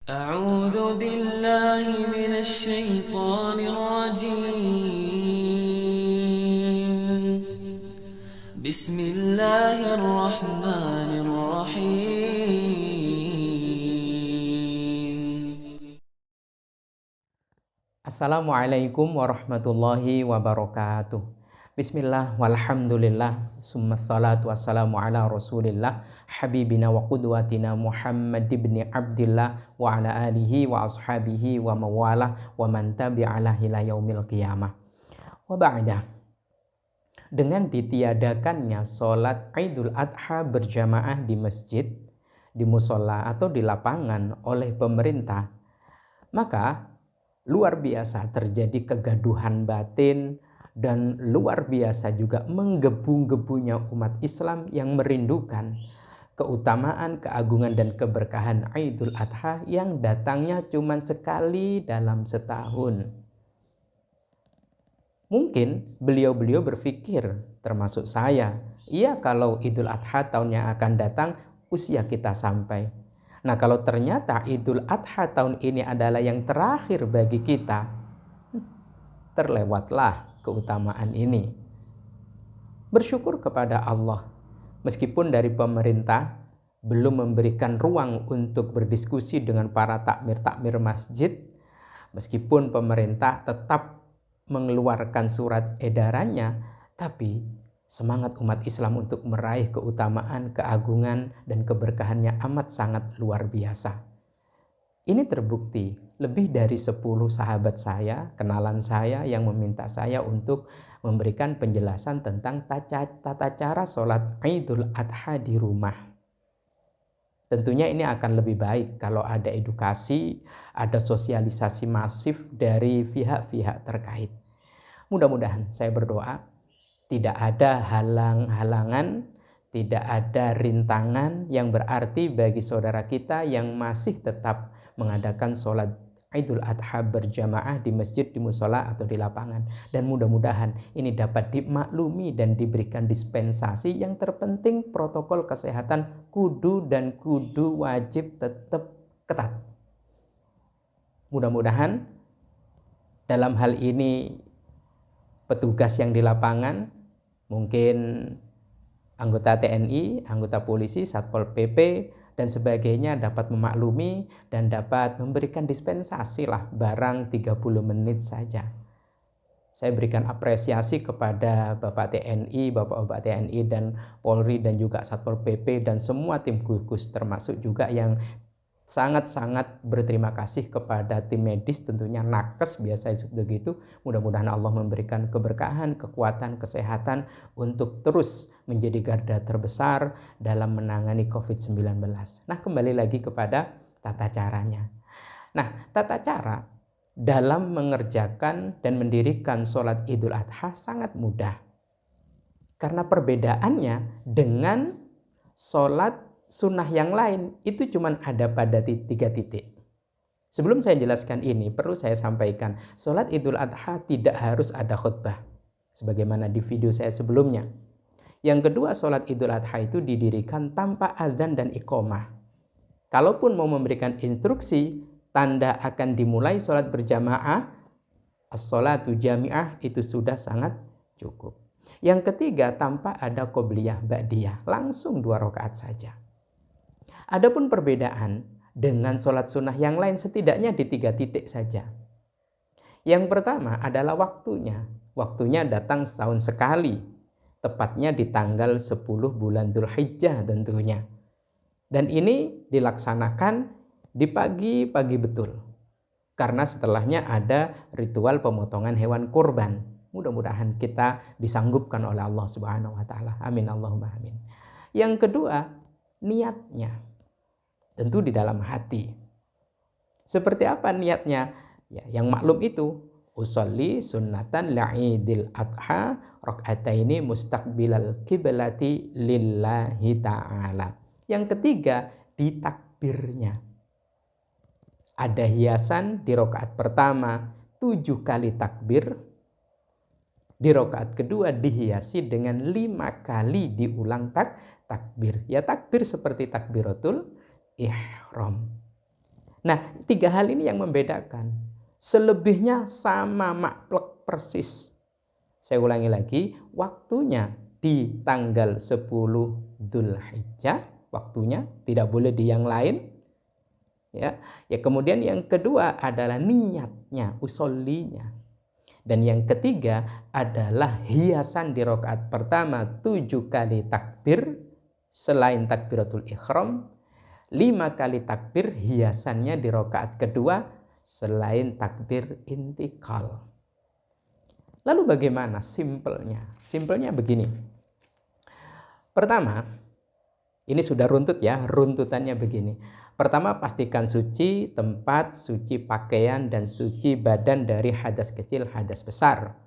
أعوذ بالله من الشيطان الرجيم بسم الله الرحمن الرحيم. Assalamualaikum warahmatullahi wabarakatuh. Bismillah walhamdulillah summa salatu wassalamu ala rasulillah habibina wa qudwatina Muhammad ibn Abdillah wa ala alihi wa ashabihi wa mawalah wa man tabi'alah ila yaumil qiyamah. Wa ba'da. Dengan ditiadakannya sholat Idul Adha berjamaah di masjid, di musola atau di lapangan oleh pemerintah, maka luar biasa terjadi kegaduhan batin dan luar biasa juga menggebu-gebunya umat Islam yang merindukan keutamaan, keagungan dan keberkahan Idul Adha yang datangnya cuma sekali dalam setahun. Mungkin beliau-beliau berpikir, termasuk saya, iya kalau Idul Adha tahun yang akan datang usia kita sampai. Nah, kalau ternyata Idul Adha tahun ini adalah yang terakhir bagi kita, terlewatlah keutamaan ini. Bersyukur kepada Allah, meskipun dari pemerintah belum memberikan ruang untuk berdiskusi dengan para takmir-takmir masjid, meskipun pemerintah tetap mengeluarkan surat edarannya, tapi semangat umat Islam untuk meraih keutamaan, keagungan, dan keberkahannya amat sangat luar biasa. Ini terbukti lebih dari 10 sahabat saya, kenalan saya yang meminta saya untuk memberikan penjelasan tentang tata cara sholat Idul Adha di rumah. Tentunya ini akan lebih baik kalau ada edukasi, ada sosialisasi masif dari pihak-pihak terkait. Mudah-mudahan saya berdoa tidak ada halangan, tidak ada rintangan yang berarti bagi saudara kita yang masih tetap mengadakan sholat Idul Adha berjamaah di masjid, di musola atau di lapangan. Dan mudah-mudahan ini dapat dimaklumi dan diberikan dispensasi. Yang terpenting protokol kesehatan kudu wajib tetap ketat. Mudah-mudahan dalam hal ini petugas yang di lapangan, mungkin anggota TNI, anggota polisi, Satpol PP, dan sebagainya dapat memaklumi dan dapat memberikan dispensasi lah barang 30 menit saja. Saya berikan apresiasi kepada Bapak TNI, Bapak-Bapak TNI dan Polri dan juga Satpol PP dan semua tim gugus, termasuk juga yang sangat-sangat berterima kasih kepada tim medis, tentunya nakes biasa begitu. Mudah-mudahan Allah memberikan keberkahan, kekuatan, kesehatan untuk terus menjadi garda terbesar dalam menangani COVID-19. Nah, kembali lagi kepada tata caranya. Nah, tata cara dalam mengerjakan dan mendirikan sholat Idul Adha sangat mudah. Karena perbedaannya dengan sholat sunnah yang lain itu cuma ada pada 3 titik. Sebelum saya jelaskan ini, perlu saya sampaikan, sholat Idul Adha tidak harus ada khutbah, sebagaimana di video saya sebelumnya. Yang kedua, sholat Idul Adha itu didirikan tanpa adzan dan iqomah. Kalaupun mau memberikan instruksi, tanda akan dimulai sholat berjamaah, as-sholatu jami'ah, itu sudah sangat cukup. Yang ketiga, tanpa ada qobliyah ba'diyah, langsung 2 rakaat saja. Adapun perbedaan dengan sholat sunnah yang lain setidaknya di 3 titik saja. Yang pertama adalah waktunya. Waktunya datang setahun sekali, tepatnya di tanggal 10 bulan Dzulhijjah tentunya. Dan ini dilaksanakan di pagi-pagi betul. Karena setelahnya ada ritual pemotongan hewan kurban. Mudah-mudahan kita disanggupkan oleh Allah Subhanahu wa taala. Amin Allahumma amin. Yang kedua, niatnya. Tentu di dalam hati. Seperti apa niatnya? Ya, yang maklum itu, usolli sunnatan la'idil adha rak'ataini mustaqbilal kiblati lillahi ta'ala. Yang ketiga, di takbirnya. Ada hiasan di rakaat pertama 7 kali takbir. Di rakaat kedua dihiasi dengan 5 kali diulang takbir. Ya, takbir seperti takbiratul ihram. Nah, 3 hal ini yang membedakan. Selebihnya sama maklek persis. Saya ulangi lagi, waktunya di tanggal 10 Dzulhijjah, waktunya tidak boleh di yang lain. Ya, kemudian yang kedua adalah niatnya, usollinya. Dan yang ketiga adalah hiasan di rakaat pertama 7 kali takbir selain takbiratul ihram, 5 kali takbir hiasannya di rakaat kedua selain takbir intikal. Lalu bagaimana simpelnya? Simpelnya begini. Pertama, ini sudah runtut ya, runtutannya begini. Pertama, pastikan suci tempat, suci pakaian, dan suci badan dari hadas kecil, hadas besar.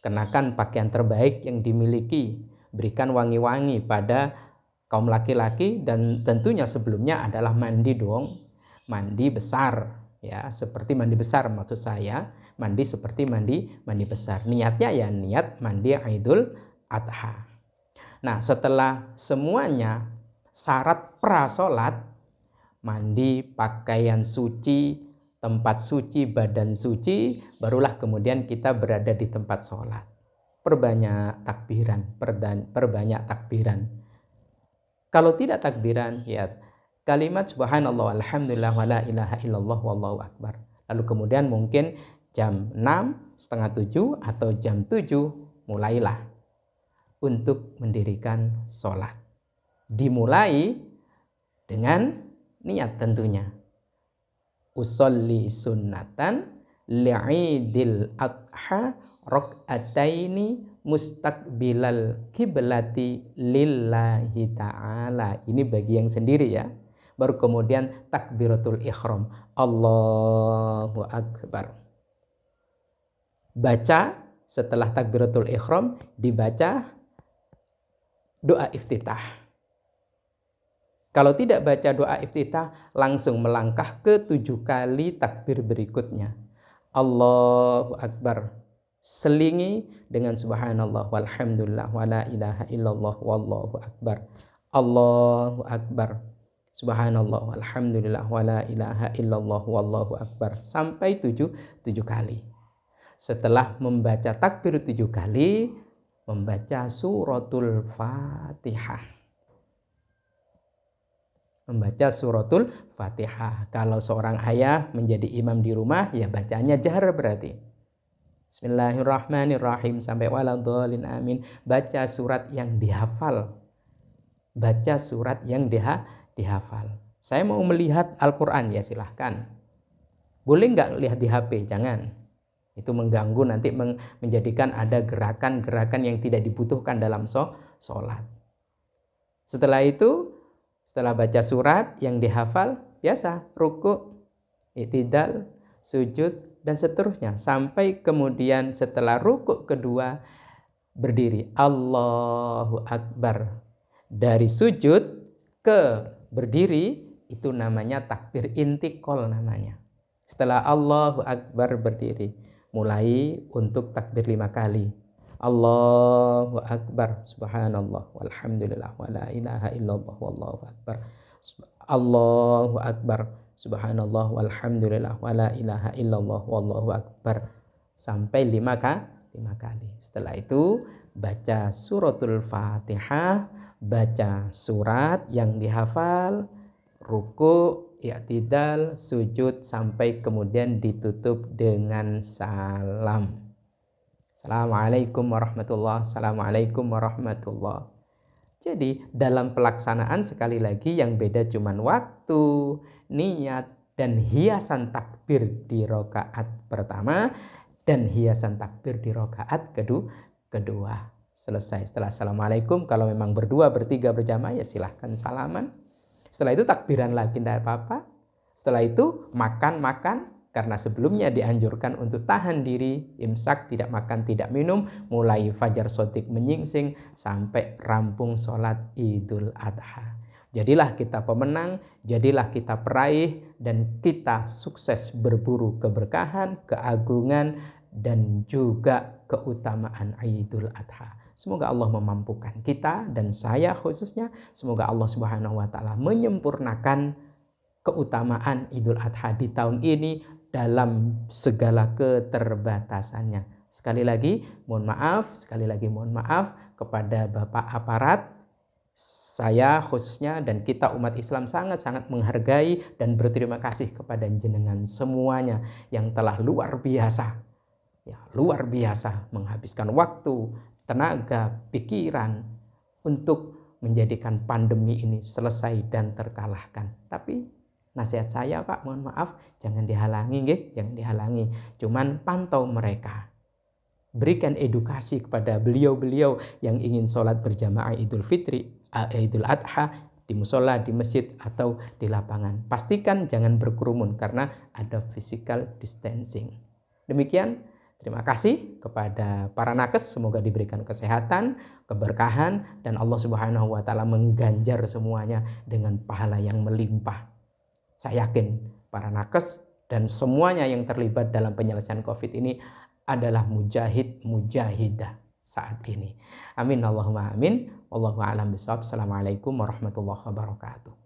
Kenakan pakaian terbaik yang dimiliki. Berikan wangi-wangi pada kaum laki-laki, dan tentunya sebelumnya adalah mandi dong. Mandi besar, ya, seperti mandi besar maksud saya. Mandi seperti mandi besar. Niatnya ya niat mandi Idul Adha. Nah, setelah semuanya syarat prasolat, mandi, pakaian suci, tempat suci, badan suci, barulah kemudian kita berada di tempat sholat. Perbanyak takbiran, perbanyak takbiran. Kalau tidak takbiran, ya kalimat subhanallah alhamdulillah wala ilaha illallah wallahu akbar. Lalu kemudian mungkin jam 6, setengah 7 atau jam 7 mulailah untuk mendirikan sholat. Dimulai dengan niat tentunya. Usolli sunnatan li'idil adha rok'ataini mustaqbilal kiblati lillahi ta'ala. Ini bagi yang sendiri ya. Baru kemudian takbiratul ihram. Allahu akbar. Baca setelah takbiratul ihram, dibaca doa iftitah. Kalau tidak baca doa iftitah, langsung melangkah ke 7 kali takbir berikutnya. Allahu akbar. Selingi dengan subhanallah walhamdulillah wala ilaha illallah wallahu akbar. Allahu akbar. Subhanallah walhamdulillah wala ilaha illallah wallahu akbar. Sampai 7 kali. Setelah membaca takbir 7 kali, membaca suratul Fatihah. Membaca suratul Fatihah. Kalau seorang ayah menjadi imam di rumah, ya bacanya jahar berarti. Bismillahirrahmanirrahim sampai waladhdallin amin. Baca surat yang dihafal. Baca surat yang dihafal. Saya mau melihat Al-Quran, ya silahkan. Boleh nggak lihat di HP? Jangan. Itu mengganggu, nanti menjadikan ada gerakan-gerakan yang tidak dibutuhkan dalam sholat. Setelah itu, setelah baca surat yang dihafal, biasa ruku, i'tidal, sujud, dan seterusnya. Sampai kemudian setelah ruku kedua, berdiri. Allahu Akbar. Dari sujud ke berdiri, itu namanya takbir intikal namanya. Setelah Allahu Akbar berdiri. Mulai untuk takbir 5 kali. Allahu Akbar, subhanallah, walhamdulillah, wala ilaha illallah, wallahu akbar. Allahu Akbar, subhanallah, walhamdulillah, wala ilaha illallah, wallahu akbar. Sampai 5 kali. Setelah itu, baca suratul Fatihah, baca surat yang dihafal, ruku, i'tidal, sujud, sampai kemudian ditutup dengan salam. Assalamualaikum warahmatullahi wabarakatuh. Assalamualaikum warahmatullahi wabarakatuh. Jadi dalam pelaksanaan sekali lagi yang beda cuman waktu, niat, dan hiasan takbir di rakaat pertama dan hiasan takbir di rakaat kedua. Selesai. Setelah assalamualaikum, kalau memang berdua, bertiga, berjamaah ya silahkan salaman. Setelah itu takbiran lagi, tidak apa-apa. Setelah itu makan, karena sebelumnya dianjurkan untuk tahan diri, imsak, tidak makan, tidak minum, mulai fajar shodiq menyingsing sampai rampung sholat Idul Adha. Jadilah kita pemenang, jadilah kita peraih, dan kita sukses berburu keberkahan, keagungan, dan juga keutamaan Idul Adha. Semoga Allah memampukan kita dan saya khususnya. Semoga Allah Subhanahu wa taala menyempurnakan keutamaan Idul Adha di tahun ini dalam segala keterbatasannya. Sekali lagi mohon maaf kepada Bapak aparat. Saya khususnya dan kita umat Islam sangat-sangat menghargai dan berterima kasih kepada jenengan semuanya yang telah luar biasa menghabiskan waktu, tenaga, pikiran untuk menjadikan pandemi ini selesai dan terkalahkan. Tapi nasihat saya Pak, mohon maaf, jangan dihalangi. Cuman pantau mereka. Berikan edukasi kepada beliau-beliau yang ingin sholat berjamaah Idul Adha di musola, di masjid, atau di lapangan. Pastikan jangan berkerumun karena ada physical distancing. Demikian, terima kasih kepada para nakes, semoga diberikan kesehatan, keberkahan, dan Allah Subhanahu wa Ta'ala mengganjar semuanya dengan pahala yang melimpah. Saya yakin para nakes dan semuanya yang terlibat dalam penyelesaian COVID ini adalah mujahidah saat ini. Amin Allahumma amin. Wallahu a'lam bishawab. Assalamualaikum warahmatullahi wabarakatuh.